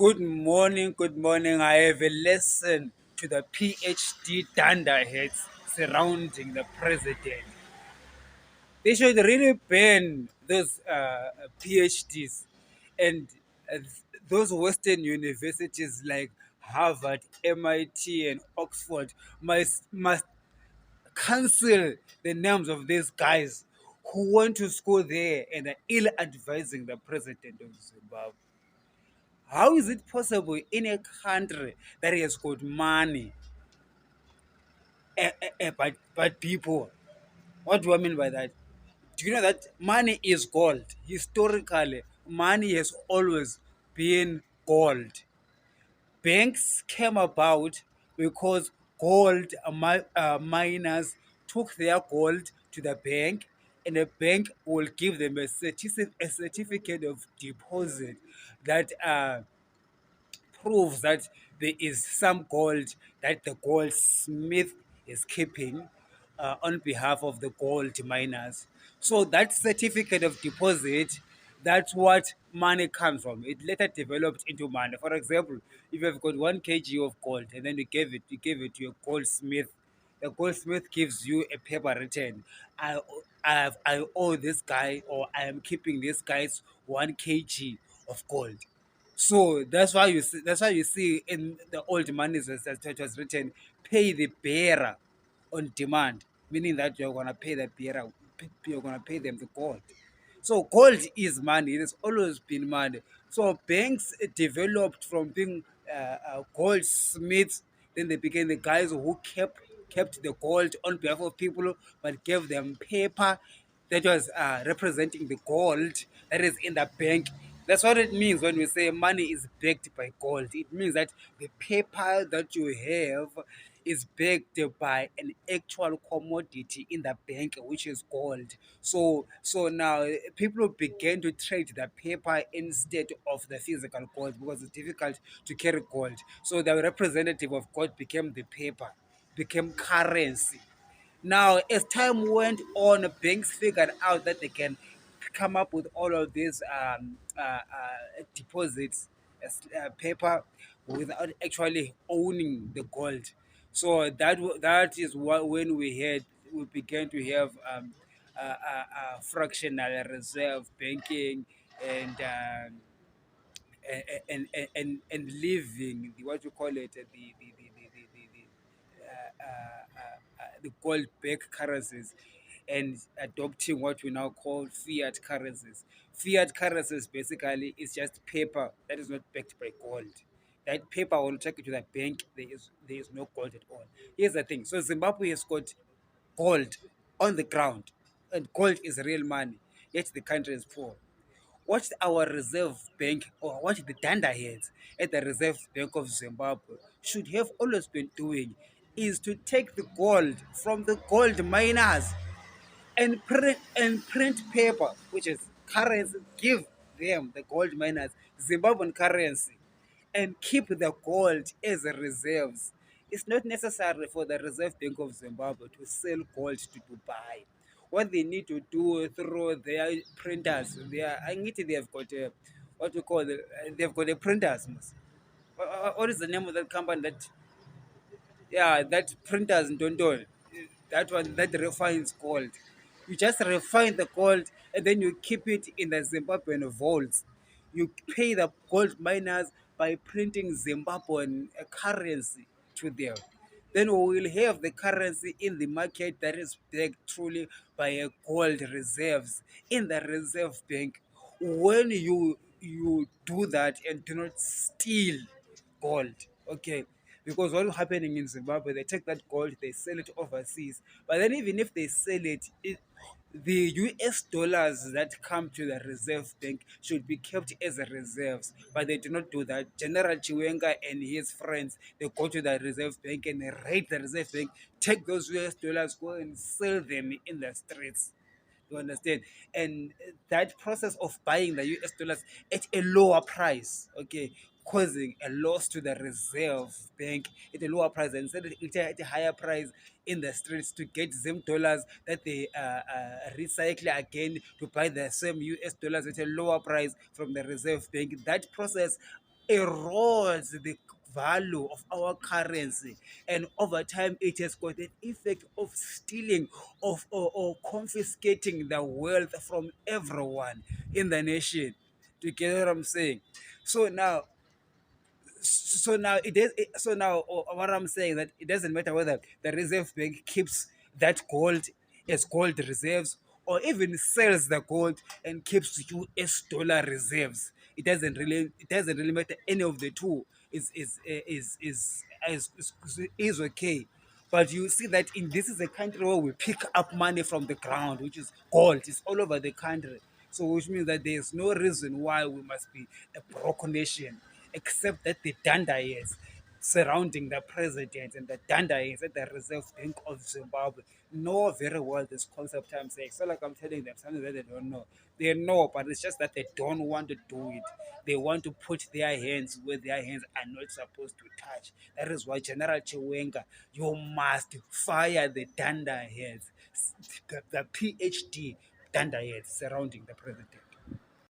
Good morning. I have a lesson to the PhD dunderheads surrounding the president. They should really ban those PhDs and those Western universities like Harvard, MIT, and Oxford must cancel the names of these guys who went to school there and are ill advising the president of Zimbabwe. How is it possible in a country that has got money, but people? What do I mean by that? Do you know that money is gold? Historically, money has always been gold. Banks came about because gold miners took their gold to the bank, and the bank will give them a certificate of deposit that proves that there is some gold that the goldsmith is keeping on behalf of the gold miners. So that certificate of deposit, that's what money comes from. It later developed into money. For example, if you've got 1 kg of gold and then you gave it to a goldsmith, the goldsmith gives you a paper written. I owe this guy, or I am keeping this guy's 1 kg of gold. So that's why you see in the old monies as it was written, pay the bearer on demand, meaning that you're gonna pay the bearer, you're gonna pay them the gold. So gold is money. It has always been money. So banks developed from being goldsmiths. Then they became the guys who kept the gold on behalf of people, but gave them paper that was representing the gold that is in the bank. That's what it means when we say money is backed by gold. It means that the paper that you have is backed by an actual commodity in the bank, which is gold. So now people began to trade the paper instead of the physical gold because it's difficult to carry gold. So the representative of gold became the paper, became currency. Now, as time went on, banks figured out that they can come up with all of these deposits as paper without actually owning the gold. So that is what when we began to have fractional reserve banking and leaving what you call it the gold backed currencies and adopting what we now call fiat currencies. Fiat currencies basically is just paper that is not backed by gold. That paper will take it to the bank. There is no gold at all. Here's the thing. So Zimbabwe has got gold on the ground, and gold is real money. Yet the country is poor. What our Reserve Bank, or what the dunderheads at the Reserve Bank of Zimbabwe should have always been doing is to take the gold from the gold miners and print paper, which is currency, give them the gold miners Zimbabwean currency and keep the gold as reserves. It's not necessary for the Reserve Bank of Zimbabwe to sell gold to Dubai. What they need to do through their printers, I need they have got a, what you call it, they've got a printers. What is the name of that company that, yeah, that printers in Dondon, that one that refines gold. You just refine the gold and then you keep it in the Zimbabwean vaults. You pay the gold miners by printing Zimbabwean currency to them. Then we will have the currency in the market that is backed truly by a gold reserves in the reserve bank. When you do that and do not steal gold, okay, because what's happening in Zimbabwe, they take that gold, they sell it overseas, but then even if they sell it, the US dollars that come to the reserve bank should be kept as reserves, but they do not do that. General Chiwenga and his friends, they go to the reserve bank and they raid the reserve bank, take those US dollars, go and sell them in the streets. You understand? And that process of buying the US dollars at a lower price, okay, causing a loss to the reserve bank at a lower price and sell it at a higher price in the streets to get them dollars that they recycle again to buy the same US dollars at a lower price from the reserve bank. That process erodes the value of our currency, and over time it has got an effect of stealing of or confiscating the wealth from everyone in the nation. Do you get what I'm saying? So now, so now, what I'm saying, that it doesn't matter whether the Reserve Bank keeps that gold as gold reserves, or even sells the gold and keeps US dollar reserves. It doesn't really matter. Any of the two is okay. But you see that in this is a country where we pick up money from the ground, which is gold. It's all over the country. So which means that there's no reason why we must be a broke nation, except that the dandayas surrounding the president and the dandayas at the Reserve Bank of Zimbabwe know very well this concept I'm saying. So like I'm telling them something that they don't know. They know, but it's just that they don't want to do it. They want to put their hands where their hands are not supposed to touch. That is why General Chiwenga, you must fire the dunderheads, the PhD dunderheads surrounding the president.